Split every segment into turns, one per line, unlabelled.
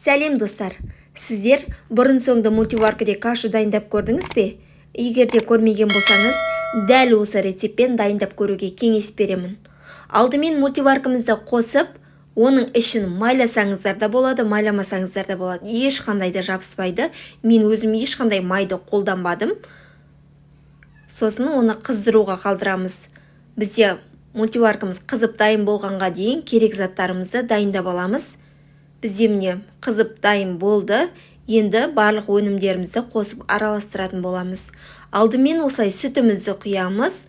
Сәлем достар, сіздер бұрын соңды мультиваркаде кашу дайындап көрдіңіз бе? Егер де көрмеген болсаңыз, дәл осы рецептпен дайындап көруге кеңес беремін. Алдымен мультиваркамызды қосып, оның ішін майласаңыздар да болады, майламасаңыздар да болады. Ешқандай да жабыспайды. Мен өзім ешқандай майды қолданбадым. Сосын оны қыздыруға қалдырамыз. Бізде мультиваркамыз қызып дайын болғанға дейін керек заттарымызды дайындап аламыз. Бізде міне қызып дайын болды. Енді барлық өнімдерімізді қосып араластыратын боламыз. Алдымен осылай сүтімізді құямыз.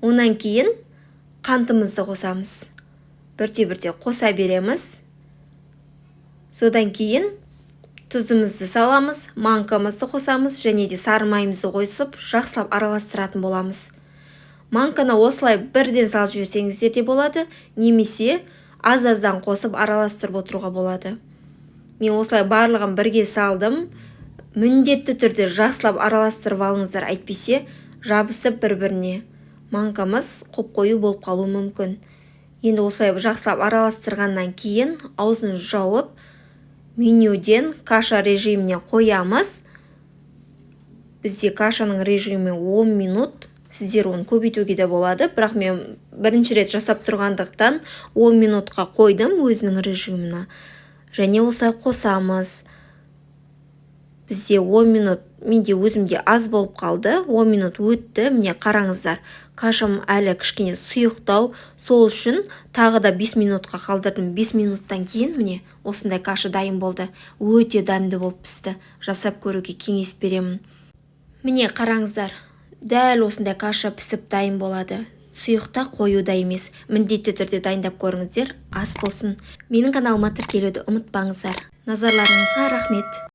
Онан кейін қантымызды қосамыз. Бірте-бірте қоса береміз. Содан кейін тұзымызды саламыз, манкамызды қосамыз және де сары майымызды қосып жақсылап араластыратын боламыз. Манканы осылай бірден салып жіберсеңіздер де болады, немесе аз-аздан қосып араластырып отыруға болады. Мен осылай барлығын бірге салдым. Міндетті түрде жақсылап араластырып алыңыздар, әйтпесе жабысып бір-біріне. Манкамыз қоп-қою болып қалуы мүмкін. Енді осылай жақсылап араластырғаннан кейін аузын жауып, менюден каша режиміне қоямыз. Бізде кашаның режимі 10 минут. Сіздер оны көбейтуге де болады, бірақ мен бірінші рет жасап тұрғандықтан 10 минутқа қойдым өзінің режиміне. Және осылай қосамыз. Бізде 10 минут, менде өзімде аз болып қалды. 10 минут өтті. Міне қараңыздар, кашам әлі кішкене сұйықтау. Сол үшін тағы да 5 минутқа қалдырдым. 5 минуттан кейін міне осындай каша дайын болды. Өте дәмді болып пісті. Жасап көруге кеңес беремін. Міне қараңыздар, дәл осындай каша пісіп дайын болады. Сұйықта қоюда емес. Міндетті түрде дайындап көріңіздер, ас болсын. Менің каналыма тіркелуді ұмытпаңыздар. Назарларыңызға рахмет.